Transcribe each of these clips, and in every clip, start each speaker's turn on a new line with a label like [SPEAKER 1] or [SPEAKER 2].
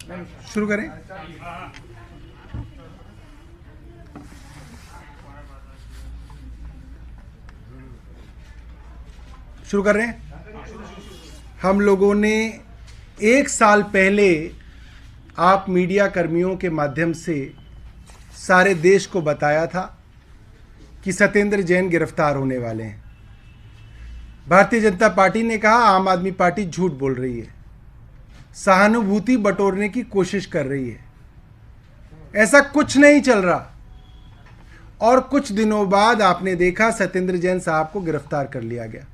[SPEAKER 1] शुरू करें। शुरू कर रहे हैं। हम लोगों ने 1 साल पहले आप मीडिया कर्मियों के माध्यम से सारे देश को बताया था कि सत्येंद्र जैन गिरफ्तार होने वाले हैं। भारतीय जनता पार्टी ने कहा आम आदमी पार्टी झूठ बोल रही है, सहानुभूति बटोरने की कोशिश कर रही है। ऐसा कुछ नहीं चल रहा। और कुछ दिनों बाद आपने देखा सत्येंद्र जैन साहब को गिरफ्तार कर लिया गया।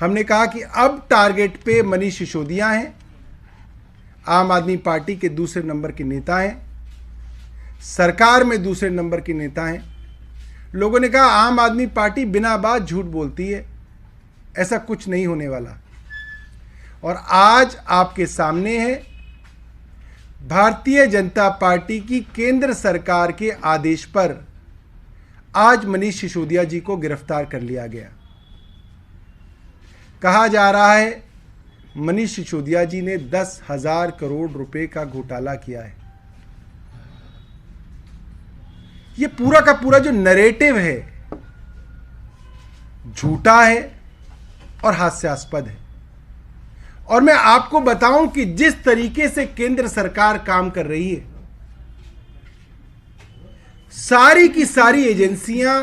[SPEAKER 1] हमने कहा कि अब टारगेट पे मनीष सिसोदिया हैं, आम आदमी पार्टी के दूसरे नंबर के नेता हैं, सरकार में दूसरे नंबर के नेता हैं। लोगों ने कहा आम आदमी पार्टी बिना बात झूठ बोलती है, ऐसा कुछ नहीं होने वाला। और आज आपके सामने है भारतीय जनता पार्टी की केंद्र सरकार के आदेश पर आज मनीष सिसोदिया जी को गिरफ्तार कर लिया गया। कहा जा रहा है मनीष सिसोदिया जी ने 10,000 करोड़ रुपए का घोटाला किया है। ये पूरा का पूरा जो नैरेटिव है झूठा है और हास्यास्पद है। और मैं आपको बताऊं कि जिस तरीके से केंद्र सरकार काम कर रही है, सारी की सारी एजेंसियां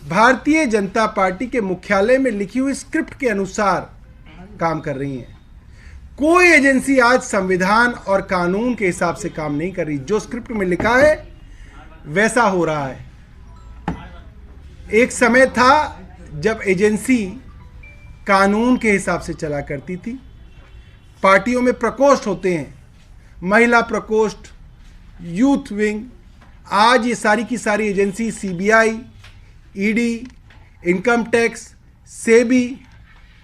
[SPEAKER 1] भारतीय जनता पार्टी के मुख्यालय में लिखी हुई स्क्रिप्ट के अनुसार काम कर रही हैं। कोई एजेंसी आज संविधान और कानून के हिसाब से काम नहीं कर रही। जो स्क्रिप्ट में लिखा है वैसा हो रहा है। एक समय था जब एजेंसी कानून के हिसाब से चला करती थी। पार्टियों में प्रकोष्ठ होते हैं, महिला प्रकोष्ठ, यूथ विंग। आज ये सारी की सारी agency CBI, ED, income tax, SEBI,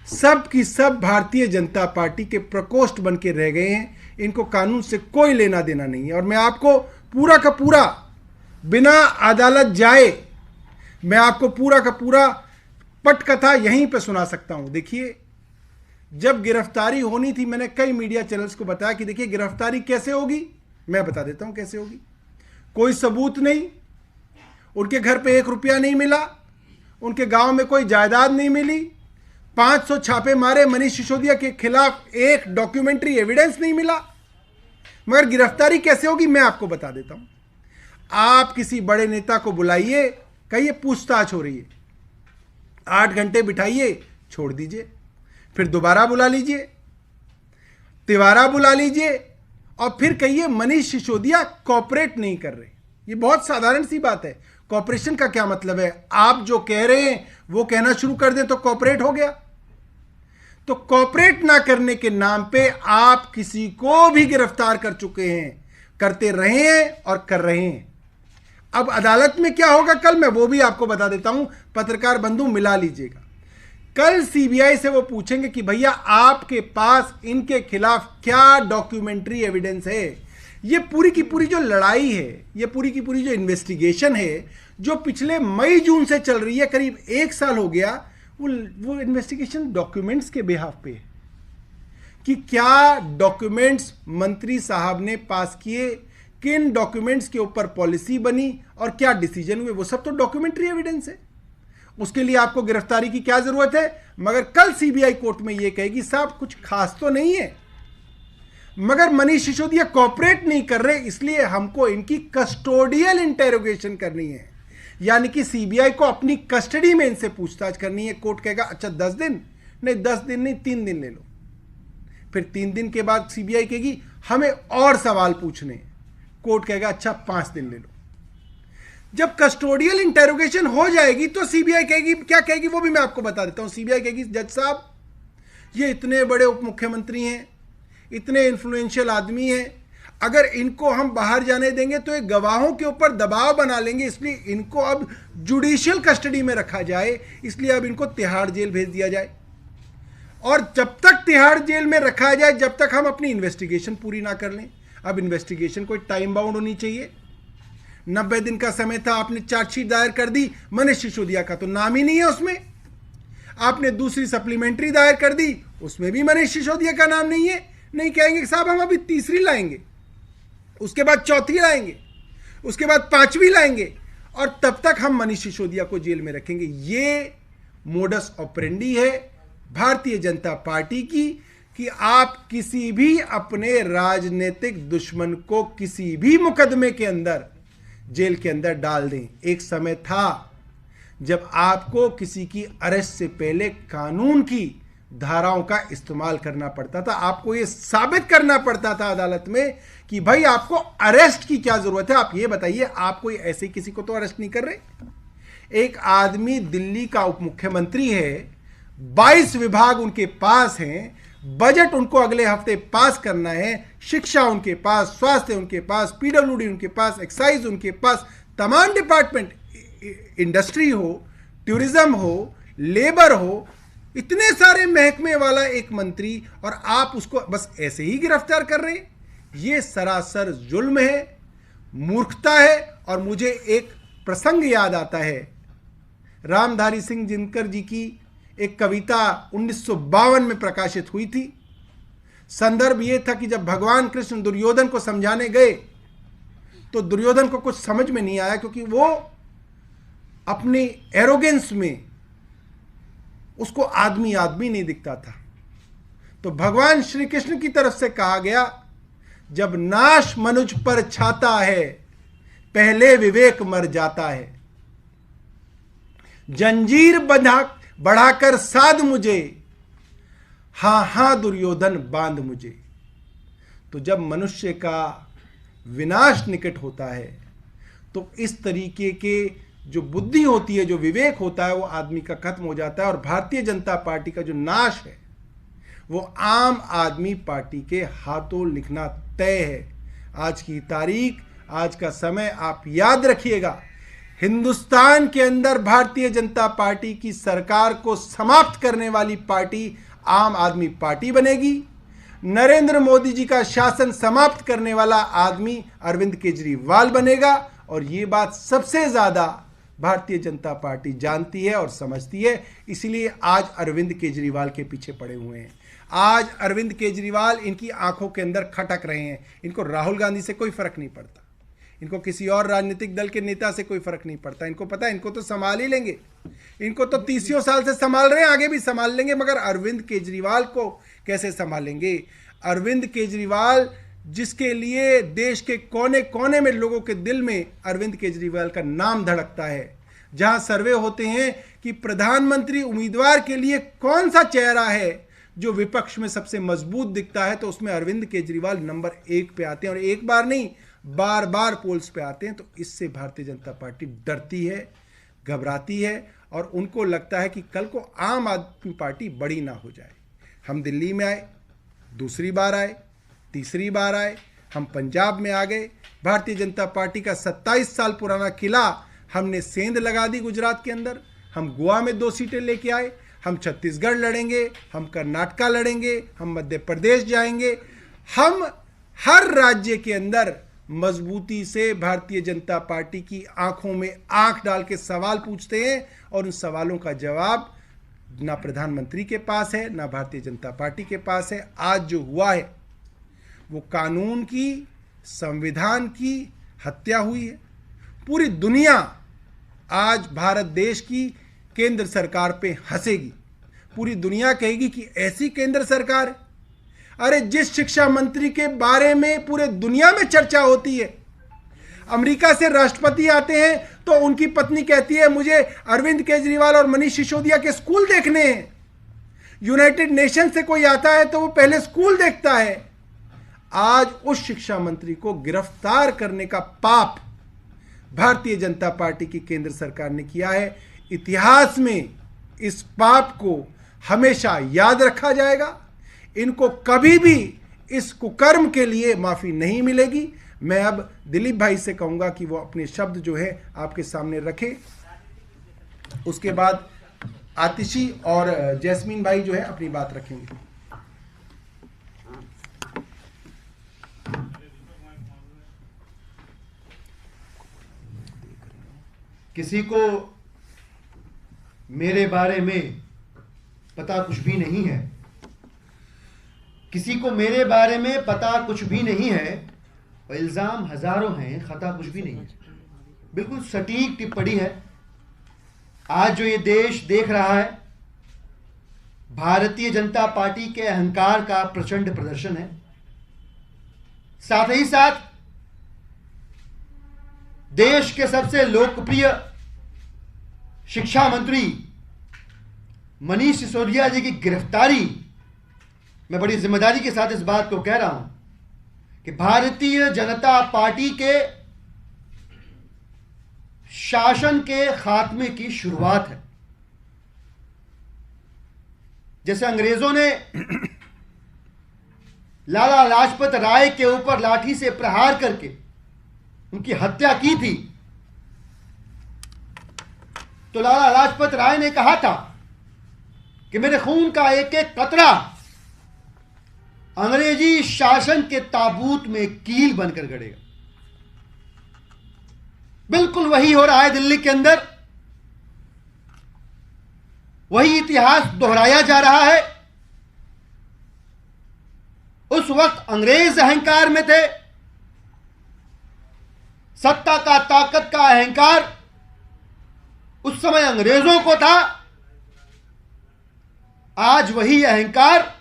[SPEAKER 1] सब की सब भारतीय जनता पार्टी के प्रकोष्ठ बन के रह गए हैं। इनको कानून से कोई लेना देना नहीं है। और मैं आपको पूरा का पूरा बिना अदालत जाए मैं आपको पूरा का पूरा पटकथा यहीं पे सुना सकता हूं। देखिए, जब गिरफ्तारी होनी थी मैंने कई मीडिया चैनल्स को बताया कि देखिए गिरफ्तारी कैसे होगी। मैं बता देता हूं कैसे होगी। कोई सबूत नहीं, उनके घर पे 1 रुपया नहीं मिला, उनके गांव में कोई जायदाद नहीं मिली, 500 छापे मारे, मनीष सिसोदिया के खिलाफ एक डॉक्यूमेंट्री एविडेंस नहीं मिला। मगर गिरफ्तारी कैसे होगी मैं आपको बता देता हूं। आप किसी बड़े नेता को बुलाइए, कहिए पूछताछ हो रही है, 8 घंटे बिठाइए, छोड़ दीजिए, फिर दोबारा बुला लीजिए, तिवारा बुला लीजिए और फिर कहिए मनीष सिसोदिया कॉपरेट नहीं कर रहे। ये बहुत साधारण सी बात है। कॉपरेशन का क्या मतलब है? आप जो कह रहे हैं वो कहना शुरू कर दें तो कॉपरेट हो गया। तो कॉपरेट ना करने के नाम पे आप किसी को भी गिरफ्तार कर चुके हैं, करते रहे हैं और कर रहे हैं। अब अदालत में क्या होगा कल, मैं वो भी आपको बता देता हूं। पत्रकार बंधु मिला लीजिएगा। कल सीबीआई से वो पूछेंगे कि भैया आपके पास इनके खिलाफ क्या डॉक्यूमेंट्री एविडेंस है। ये पूरी की पूरी जो लड़ाई है, ये पूरी की पूरी जो इन्वेस्टिगेशन है, जो पिछले मई जून से चल रही है, करीब 1 साल हो गया, वो इन्वेस्टिगेशन डॉक्यूमेंट्स के बिहाफ पे है कि क्या डॉक्यूमेंट्स मंत्री साहब ने पास किए, किन डॉक्यूमेंट्स के ऊपर पॉलिसी बनी और क्या डिसीजन हुए, वो सब तो डॉक्यूमेंट्री एविडेंस है। उसके लिए आपको गिरफ्तारी की क्या जरूरत है? मगर कल सीबीआई कोर्ट में यह कहेगी साहब कुछ खास तो नहीं है, मगर मनीष सिसोदिया कॉपरेट नहीं कर रहे, इसलिए हमको इनकी कस्टोडियल इंटेरोगेशन करनी है। यानी कि सीबीआई को अपनी कस्टडी में इनसे पूछताछ करनी है। कोर्ट कहेगा अच्छा 10 दिन नहीं, 10 दिन नहीं, 3 दिन ले लो। फिर 3 दिन के बाद सीबीआई कहेगी हमें और सवाल पूछने हैं। कोर्ट कहेगा अच्छा 5 दिन ले लो। जब कस्टोडियल इंटेरोगेशन हो जाएगी तो सीबीआई कहेगी, क्या कहेगी वो भी मैं आपको बता देता हूं। सीबीआई कहेगी जज साहब ये इतने बड़े उप मुख्यमंत्री हैं, इतने इन्फ्लुएंशियल आदमी हैं, अगर इनको हम बाहर जाने देंगे तो एक गवाहों के ऊपर दबाव बना लेंगे, इसलिए इनको अब जुडिशियल कस्टडी में रखा जाए, इसलिए अब इनको तिहाड़ जेल भेज दिया जाए। और जब तक तिहाड़ जेल में रखा जाए, जब तक हम अपनी इन्वेस्टिगेशन पूरी ना कर लें। अब इन्वेस्टिगेशन कोई टाइम बाउंड होनी चाहिए। 90 दिन का समय था, आपने चार्जशीट दायर कर दी, मनीष सिसोदिया का तो नाम ही नहीं है उसमें। आपने दूसरी सप्लीमेंट्री दायर कर दी, उसमें भी मनीष सिसोदिया का नाम नहीं है। नहीं कहेंगे कि साहब हम अभी तीसरी लाएंगे, उसके बाद चौथी लाएंगे, उसके बाद पांचवी लाएंगे, और तब तक हम मनीष सिसोदिया को जेल में रखेंगे। ये मोडस ऑपरेंडी है भारतीय जनता पार्टी की कि आप किसी भी अपने राजनीतिक दुश्मन को किसी भी मुकदमे के अंदर जेल के अंदर डाल दें। एक समय था जब आपको किसी की अरेस्ट से पहले कानून की धाराओं का इस्तेमाल करना पड़ता था, आपको यह साबित करना पड़ता था अदालत में कि भाई आपको अरेस्ट की क्या जरूरत है, आप ये बताइए, आप कोई ऐसे किसी को तो अरेस्ट नहीं कर रहे। एक आदमी दिल्ली का उप मुख्यमंत्री है, 22 विभाग उनके पास हैं, बजट उनको अगले हफ्ते पास करना है, शिक्षा उनके पास, स्वास्थ्य उनके पास, पीडब्ल्यूडी उनके पास, एक्साइज उनके पास, तमाम डिपार्टमेंट, इंडस्ट्री हो, टूरिज्म हो, लेबर हो, इतने सारे महकमे वाला एक मंत्री, और आप उसको बस ऐसे ही गिरफ्तार कर रहे हैं। यह सरासर जुल्म है, मूर्खता है। और मुझे एक प्रसंग याद आता है, रामधारी सिंह दिनकर जी की एक कविता 1952 में प्रकाशित हुई थी। संदर्भ यह था कि जब भगवान कृष्ण दुर्योधन को समझाने गए तो दुर्योधन को कुछ समझ में नहीं आया, क्योंकि वो अपनी एरोगेंस में उसको आदमी आदमी नहीं दिखता था। तो भगवान श्री कृष्ण की तरफ से कहा गया, जब नाश मनुज पर छाता है, पहले विवेक मर जाता है। जंजीर बढ़ाकर साध मुझे, हां हां दुर्योधन बांध मुझे। तो जब मनुष्य का विनाश निकट होता है तो इस तरीके के जो बुद्धि होती है, जो विवेक होता है, वो आदमी का खत्म हो जाता है। और भारतीय जनता पार्टी का जो नाश है वो आम आदमी पार्टी के हाथों लिखना तय है। आज की तारीख, आज का समय आप याद रखिएगा, हिंदुस्तान के अंदर भारतीय जनता पार्टी की सरकार को समाप्त करने वाली पार्टी आम आदमी पार्टी बनेगी। नरेंद्र मोदी जी का शासन समाप्त करने वाला आदमी अरविंद केजरीवाल बनेगा। और ये बात सबसे ज्यादा भारतीय जनता पार्टी जानती है और समझती है, इसलिए आज अरविंद केजरीवाल के पीछे पड़े हुए हैं। आज अरविंद केजरीवाल इनकी आंखों के अंदर खटक रहे हैं। इनको राहुल गांधी से कोई फर्क नहीं पड़ता, इनको किसी और राजनीतिक दल के नेता से कोई फर्क नहीं पड़ता। इनको पता है इनको तो संभाल ही लेंगे, इनको तो 30 साल से संभाल रहे हैं, आगे भी संभाल लेंगे। मगर अरविंद केजरीवाल को कैसे संभालेंगे? अरविंद केजरीवाल, जिसके लिए देश के कोने कोने में लोगों के दिल में अरविंद केजरीवाल का नाम धड़कता है। जहां सर्वे होते हैं कि प्रधानमंत्री उम्मीदवार के लिए कौन सा चेहरा है जो विपक्ष में सबसे मजबूत दिखता है, तो उसमें अरविंद केजरीवाल नंबर 1 पे आते हैं। और एक बार नहीं, बार बार पोल्स पे आते हैं। तो इससे भारतीय जनता पार्टी डरती है, घबराती है, और उनको लगता है कि कल को आम आदमी पार्टी बड़ी ना हो जाए। हम दिल्ली में आए, दूसरी बार आए, तीसरी बार आए, हम पंजाब में आ गए। भारतीय जनता पार्टी का 27 साल पुराना किला हमने सेंध लगा दी गुजरात के अंदर। हम गोवा में 2 सीटें लेके आए, हम छत्तीसगढ़ लड़ेंगे, हम कर्नाटका लड़ेंगे, हम मध्य प्रदेश जाएंगे। हम हर राज्य के अंदर मजबूती से भारतीय जनता पार्टी की आंखों में आंख डाल के सवाल पूछते हैं, और उन सवालों का जवाब ना प्रधानमंत्री के पास है, ना भारतीय जनता पार्टी के पास है। आज जो हुआ है वो कानून की, संविधान की हत्या हुई है। पूरी दुनिया आज भारत देश की केंद्र सरकार पे हंसेगी। पूरी दुनिया कहेगी कि ऐसी केंद्र सरकार। अरे जिस शिक्षा मंत्री के बारे में पूरे दुनिया में चर्चा होती है, अमेरिका से राष्ट्रपति आते हैं तो उनकी पत्नी कहती है मुझे अरविंद केजरीवाल और मनीष सिसोदिया के स्कूल देखने हैं। यूनाइटेड नेशन से कोई आता है तो वो पहले स्कूल देखता है। आज उस शिक्षा मंत्री को गिरफ्तार करने का पाप भारतीय जनता पार्टी की केंद्र सरकार ने किया है। इतिहास में इस पाप को हमेशा याद रखा जाएगा। इनको कभी भी इस कुकर्म के लिए माफी नहीं मिलेगी। मैं अब दिलीप भाई से कहूंगा कि वो अपने शब्द जो है आपके सामने रखे। उसके बाद आतिशी और जैस्मीन भाई जो है अपनी बात रखेंगे।
[SPEAKER 2] किसी को मेरे बारे में पता कुछ भी नहीं है। किसी को मेरे बारे में पता कुछ भी नहीं है और इल्जाम हजारों हैं, खता कुछ भी नहीं है। बिल्कुल सटीक टिप्पणी है। आज जो ये देश देख रहा है, भारतीय जनता पार्टी के अहंकार का प्रचंड प्रदर्शन है। साथ ही साथ देश के सबसे लोकप्रिय शिक्षा मंत्री मनीष सिसोदिया जी की गिरफ्तारी, मैं बड़ी जिम्मेदारी के साथ इस बात को कह रहा हूं कि भारतीय जनता पार्टी के शासन के खात्मे की शुरुआत है। जैसे अंग्रेजों ने लाला लाजपत राय के ऊपर लाठी से प्रहार करके उनकी हत्या की थी, तो लाला लाजपत राय ने कहा था कि मेरे खून का एक एक कतरा अंग्रेजी शासन के ताबूत में कील बनकर गड़ेगा। बिल्कुल वही हो रहा है दिल्ली के अंदर। वही इतिहास दोहराया जा रहा है। उस वक्त अंग्रेज अहंकार में थे, सत्ता का, ताकत का अहंकार उस समय अंग्रेजों को था। आज वही अहंकार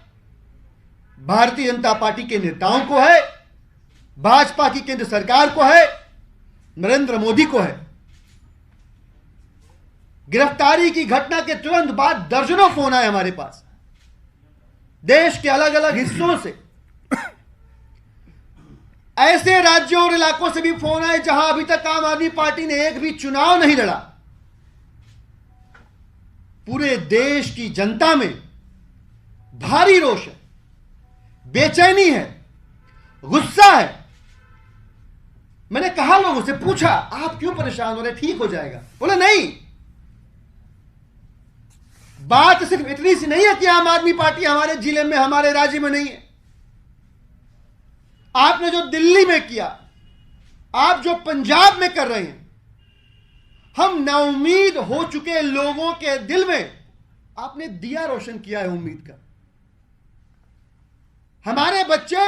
[SPEAKER 2] भारतीय जनता पार्टी के नेताओं को है, भाजपा की केंद्र सरकार को है, नरेंद्र मोदी को है। गिरफ्तारी की घटना के तुरंत बाद दर्जनों फोन आए हमारे पास, देश के अलग अलग हिस्सों से, ऐसे राज्यों और इलाकों से भी फोन आए जहां अभी तक आम आदमी पार्टी ने एक भी चुनाव नहीं लड़ा। पूरे देश की जनता में भारी रोष है, बेचैनी है, गुस्सा है। मैंने कहा, लोगों से पूछा, आप क्यों परेशान हो रहे, ठीक हो जाएगा? बोले नहीं, बात सिर्फ इतनी सी नहीं है कि आम आदमी पार्टी हमारे जिले में, हमारे राज्य में नहीं है। आपने जो दिल्ली में किया, आप जो पंजाब में कर रहे हैं, हम नाउम्मीद हो चुके लोगों के दिल में आपने दिया रोशन किया है उम्मीद का। हमारे बच्चे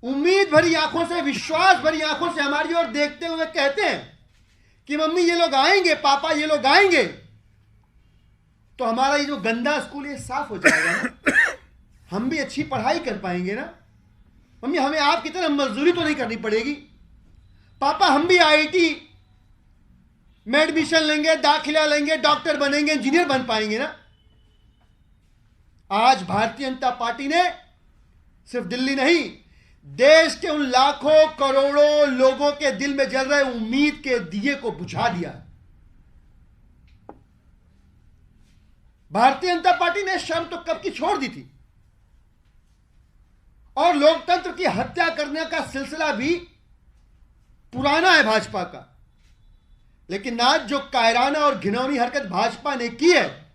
[SPEAKER 2] उम्मीद भरी आंखों से, विश्वास भरी आंखों से हमारी ओर देखते हुए कहते हैं कि मम्मी ये लोग आएंगे, पापा ये लोग आएंगे, तो हमारा ये जो गंदा स्कूल ये साफ हो जाएगा ना, हम भी अच्छी पढ़ाई कर पाएंगे ना। मम्मी हमें आपकी तरह मजदूरी तो नहीं करनी पड़ेगी। पापा हम भी आईआईटी में एडमिशन लेंगे, दाखिला लेंगे, डॉक्टर बनेंगे, इंजीनियर बन पाएंगे ना। आज भारतीय जनता पार्टी ने सिर्फ दिल्ली नहीं, देश के उन लाखों करोड़ों लोगों के दिल में जल रहे उम्मीद के दिए को बुझा दिया। भारतीय जनता पार्टी ने शर्म तो कब की छोड़ दी थी, और लोकतंत्र की हत्या करने का सिलसिला भी पुराना है भाजपा का। लेकिन आज जो कायराना और घिनौनी हरकत भाजपा ने की है,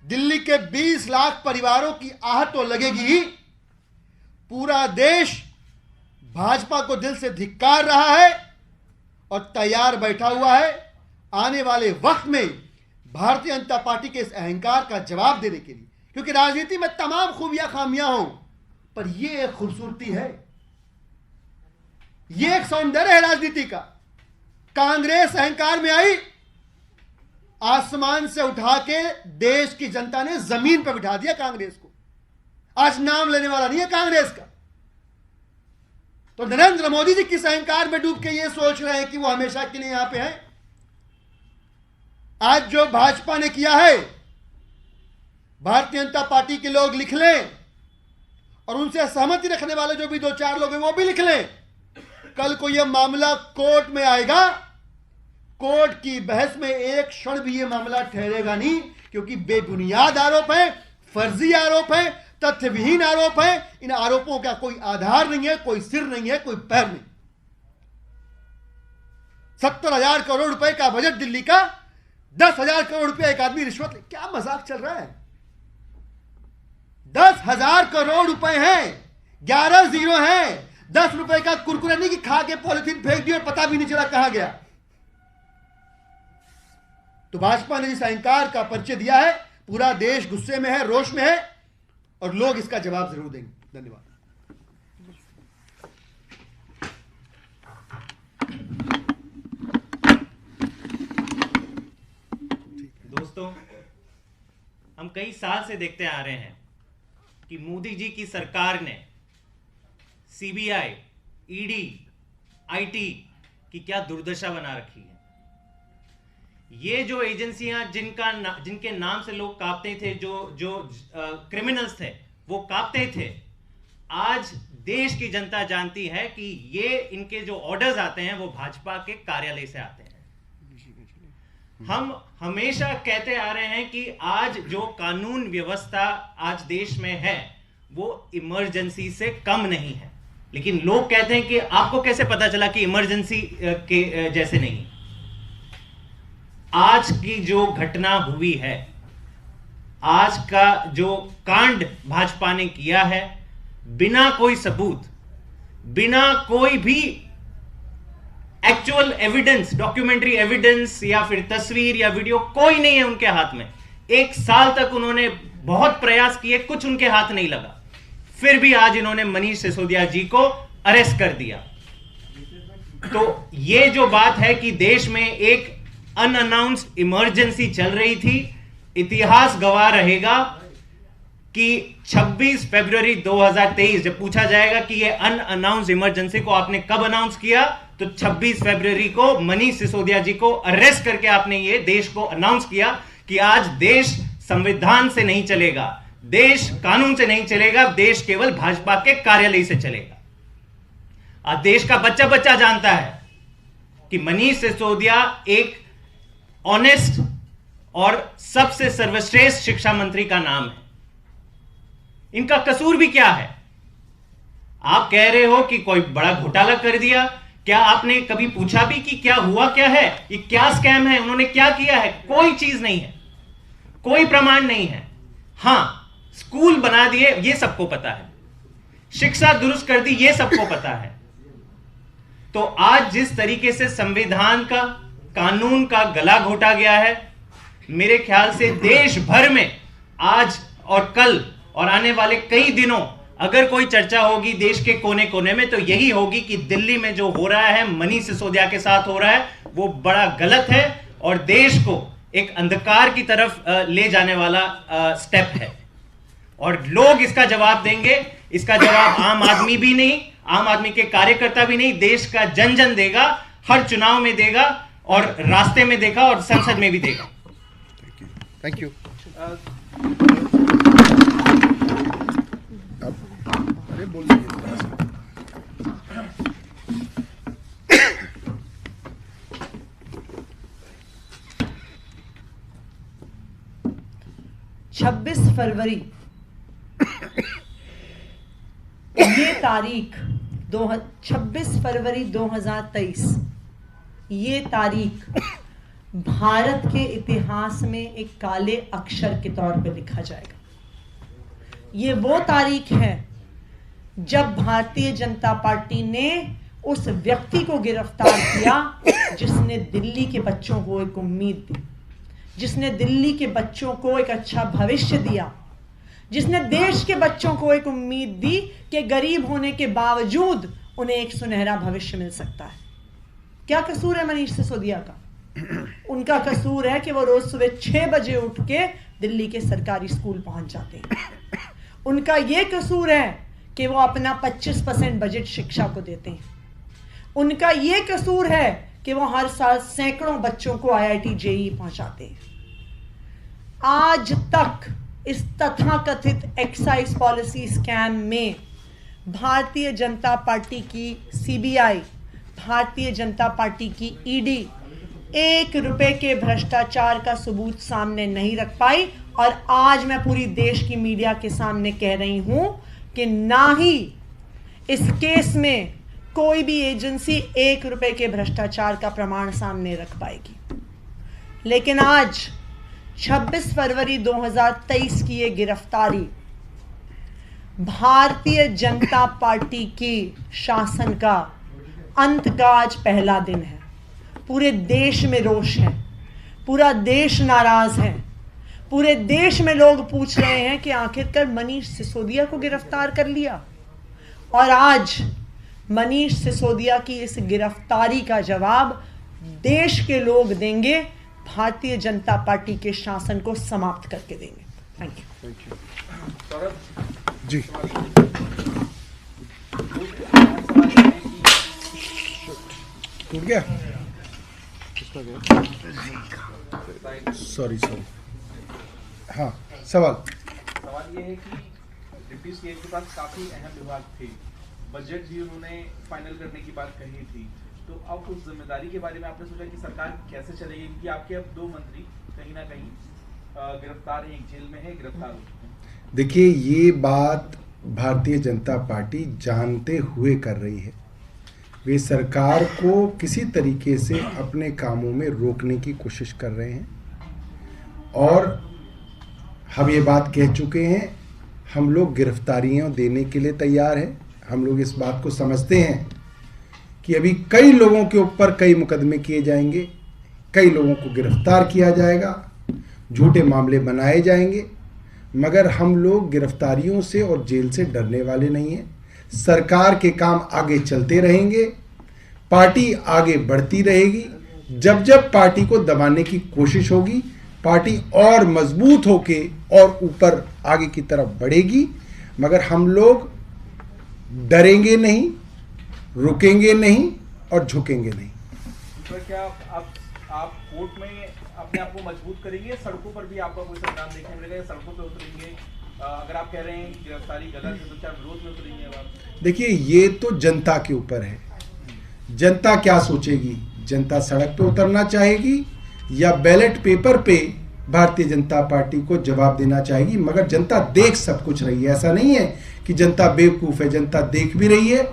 [SPEAKER 2] दिल्ली के 20 लाख परिवारों की आहट तो लगेगी ही। पूरा देश भाजपा को दिल से धिक्कार रहा है और तैयार बैठा हुआ है आने वाले वक्त में भारतीय जनता पार्टी के इस अहंकार का जवाब देने के लिए। क्योंकि राजनीति में तमाम खूबियां खामियां हों, पर यह एक खूबसूरती है, यह एक सौंदर्य है राजनीति का। कांग्रेस अहंकार में आई, आसमान से उठा के देश की जनता ने जमीन पर बिठा दिया कांग्रेस को। आज नाम लेने वाला नहीं है कांग्रेस का। तो नरेंद्र मोदी जी किस अहंकार में डूब के ये सोच रहे हैं कि वो हमेशा के लिए यहां पे हैं। आज जो भाजपा ने किया है, भारतीय जनता पार्टी के लोग लिख लें, और उनसे सहमति रखने वाले जो भी 2-4 लोग हैं वो भी लिख लें। कल को यह मामला कोर्ट में आएगा, कोर्ट की बहस में एक क्षण भी यह मामला ठहरेगा नहीं, क्योंकि बेबुनियाद आरोप है, फर्जी आरोप है, तथ्य विहीन आरोप है। इन आरोपों का कोई आधार नहीं है, कोई सिर नहीं है, कोई पैर नहीं। 70,000 करोड़ रुपए का बजट दिल्ली का, 10,000 करोड़ रुपया एक आदमी रिश्वत ले, क्या मजाक चल रहा है? 10,000 करोड़ रुपए हैं, 11 जीरो हैं। 10 रुपए का कुरकुरे नहीं कि खा के पॉलिथीन फेंक दी और पता भी नहीं चला कहां गया। तो भाजपा ने जिस अहंकार का परिचय दिया है, पूरा देश गुस्से में है, रोष में है, और लोग इसका जवाब जरूर देंगे। धन्यवाद।
[SPEAKER 3] दोस्तों, हम कई साल से देखते आ रहे हैं कि मोदी जी की सरकार ने सीबीआई, ईडी, आईटी की क्या दुर्दशा बना रखी है। ये जो एजेंसियां जिनके नाम से लोग कांपते थे, जो क्रिमिनल्स थे वो कांपते थे, आज देश की जनता जानती है कि ये इनके जो ऑर्डर्स आते हैं वो भाजपा के कार्यालय से आते हैं। हम हमेशा कहते आ रहे हैं कि आज जो कानून व्यवस्था आज देश में है वो इमरजेंसी से कम नहीं है, लेकिन लोग कहते हैं कि आपको कैसे पता चला कि इमरजेंसी के जैसे नहीं। आज की जो घटना हुई है, आज का जो कांड भाजपा ने किया है, बिना कोई सबूत, बिना कोई भी एक्चुअल एविडेंस, डॉक्यूमेंट्री एविडेंस या फिर तस्वीर या वीडियो कोई नहीं है उनके हाथ में। 1 साल तक उन्होंने बहुत प्रयास किए, कुछ उनके हाथ नहीं लगा, फिर भी आज इन्होंने मनीष सिसोदिया जी को अरेस्ट कर दिया। तो ये जो बात है कि देश में एक अनअनाउंस्ड इमरजेंसी चल रही थी, इतिहास गवाह रहेगा कि 26 फरवरी 2023 जब पूछा जाएगा कि ये अनअनाउंस्ड इमरजेंसी को आपने कब अनाउंस किया, तो 26 फरवरी को मनीष सिसोदिया जी को अरेस्ट करके आपने ये देश को अनाउंस किया कि आज देश संविधान से नहीं चलेगा, देश कानून से नहीं चलेगा, देश केवल भाजपा के कार्यालय से चलेगा। आज देश का बच्चा बच्चा जानता है कि मनीष सिसोदिया एक ऑनेस्ट और सबसे सर्वश्रेष्ठ शिक्षा मंत्री का नाम है। इनका कसूर भी क्या है? आप कह रहे हो कि कोई बड़ा घोटाला कर दिया, क्या आपने कभी पूछा भी कि क्या हुआ क्या है, ये क्या स्कैम है, उन्होंने क्या किया है? कोई चीज नहीं है, कोई प्रमाण नहीं है। हां, स्कूल बना दिए ये सबको पता है, शिक्षा दुरुस्त कर दी ये सबको पता है। तो आज जिस तरीके से संविधान का, कानून का गला घोटा गया है, मेरे ख्याल से देश भर में आज और कल और आने वाले कई दिनों अगर कोई चर्चा होगी देश के कोने कोने में, तो यही होगी कि दिल्ली में जो हो रहा है, मनीष सिसोदिया के साथ हो रहा है, वो बड़ा गलत है और देश को एक अंधकार की तरफ ले जाने वाला स्टेप है। और लोग इसका जवाब देंगे। इसका जवाब आम आदमी भी नहीं, आम आदमी के कार्यकर्ता भी नहीं, देश का जन जन देगा, हर चुनाव में देगा और रास्ते में देगा और संसद में भी देगा।
[SPEAKER 2] Thank you. अरे बोल दीजिए।
[SPEAKER 4] 26 फरवरी ये तारीख 26 फरवरी 2023 ये तारीख भारत के इतिहास में एक काले अक्षर के तौर पर लिखा जाएगा। ये वो तारीख है जब भारतीय जनता पार्टी ने उस व्यक्ति को गिरफ्तार किया जिसने दिल्ली के बच्चों को एक उम्मीद दी, जिसने दिल्ली के बच्चों को एक अच्छा भविष्य दिया, जिसने देश के बच्चों को एक उम्मीद दी कि गरीब होने के बावजूद उन्हें एक सुनहरा भविष्य मिल सकता है। क्या कसूर है मनीष सिसोदिया का? उनका कसूर है कि वो रोज सुबह 6 बजे उठ के दिल्ली के सरकारी स्कूल पहुंच जाते हैं। उनका ये कसूर है कि वो अपना 25% बजट शिक्षा को देते हैं। उनका ये कसूर है कि वो हर साल सैकड़ों बच्चों को IIT JEE पहुंचाते हैं। आज तक इस तथाकथित एक्साइज पॉलिसी स्कैम में भारतीय जनता पार्टी की CBI, भारतीय जनता पार्टी की ED 1 रुपए के भ्रष्टाचार का सबूत सामने नहीं रख पाई। और आज मैं पूरी देश की मीडिया के सामने कह रही हूं कि ना ही इस केस में कोई भी एजेंसी 1 रुपए के भ्रष्टाचार का प्रमाण सामने रख पाएगी। लेकिन आज 26 फरवरी 2023 की ये गिरफ्तारी भारतीय जनता पार्टी की शासन का अंत का आज पहला दिन है। पूरे देश में रोष है, पूरा देश नाराज है, पूरे देश में लोग पूछ रहे हैं कि आखिरकार मनीष सिसोदिया को गिरफ्तार कर लिया, और आज मनीष सिसोदिया की इस गिरफ्तारी का जवाब देश के लोग देंगे, भारतीय जनता पार्टी के शासन को समाप्त करके देंगे। Thank you.
[SPEAKER 1] जी टूट गया, सॉरी हाँ
[SPEAKER 5] सवाल ये है कि डिप्टी सीएम के पास काफी अहम विभाग थे, बजट भी उन्होंने फाइनल करने की बात कही थी, तो अब उस जिम्मेदारी के बारे में आपने सोचा कि सरकार कैसे चलेगी, क्योंकि आपके अब 2 मंत्री कहीं ना कहीं गिरफ्तार हैं, एक जेल में है, गिरफ्तार हो चुके हैं।
[SPEAKER 1] देखिए, ये बात भारतीय जनता पार्टी जानते हुए कर रही है। वे सरकार को किसी तरीके से अपने कामों में रोकने की कोशिश कर रहे हैं, और हम ये बात कह चुके हैं, हम लोग गिरफ्तारियां देने के लिए तैयार हैं। हम लोग इस बात को समझते हैं कि अभी कई लोगों के ऊपर कई मुकदमे किए जाएंगे, कई लोगों को गिरफ्तार किया जाएगा, झूठे मामले बनाए जाएंगे, मगर हम लोग गिरफ्तारियों से और जेल से डरने वाले नहीं हैं। सरकार के काम आगे चलते रहेंगे, पार्टी आगे बढ़ती रहेगी। जब जब पार्टी को दबाने की कोशिश होगी, पार्टी और मजबूत होके और ऊपर आगे की तरफ बढ़ेगी, मगर हम लोग डरेंगे नहीं, रुकेंगे नहीं और झुकेंगे नहीं।
[SPEAKER 5] तो क्या आप कोर्ट में अपने आप को मजबूत करेंगे, सड़कों पर भी आपका कोई संग्राम देखने मिलेगा, सड़कों पर उतरेंगे? अगर आप कह रहे हैं गिरफ्तारी गलत है तो क्या विरोध में उतरेंगे आप?
[SPEAKER 1] देखिए, ये तो जनता के ऊपर है, जनता क्या सोचेगी। जनता सड़क पे उतरना चाहेगी या बैलेट पेपर पे भारतीय जनता पार्टी को जवाब देना चाहेगी, मगर जनता देख सब कुछ रही है। ऐसा नहीं है कि जनता बेवकूफ़ है, जनता देख भी रही है,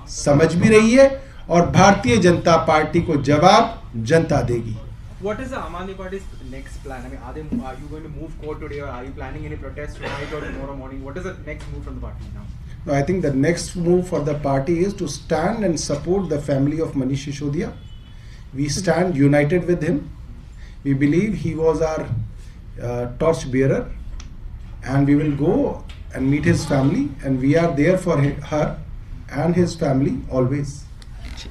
[SPEAKER 1] समझ भी रही है, और भारतीय जनता पार्टी को जवाब जनता देगी।
[SPEAKER 6] What is the Aam Aadmi Party's next plan? I mean, are you going to move court today, or are you planning any protest tonight or tomorrow morning? What is the next move from the party now?
[SPEAKER 1] No, I think the next move for the party is to stand and support the family of Manish Sisodia. We stand united with him. We believe he was our torch bearer, and we will go and meet his family, and we are there for her and his family always.
[SPEAKER 7] Sir.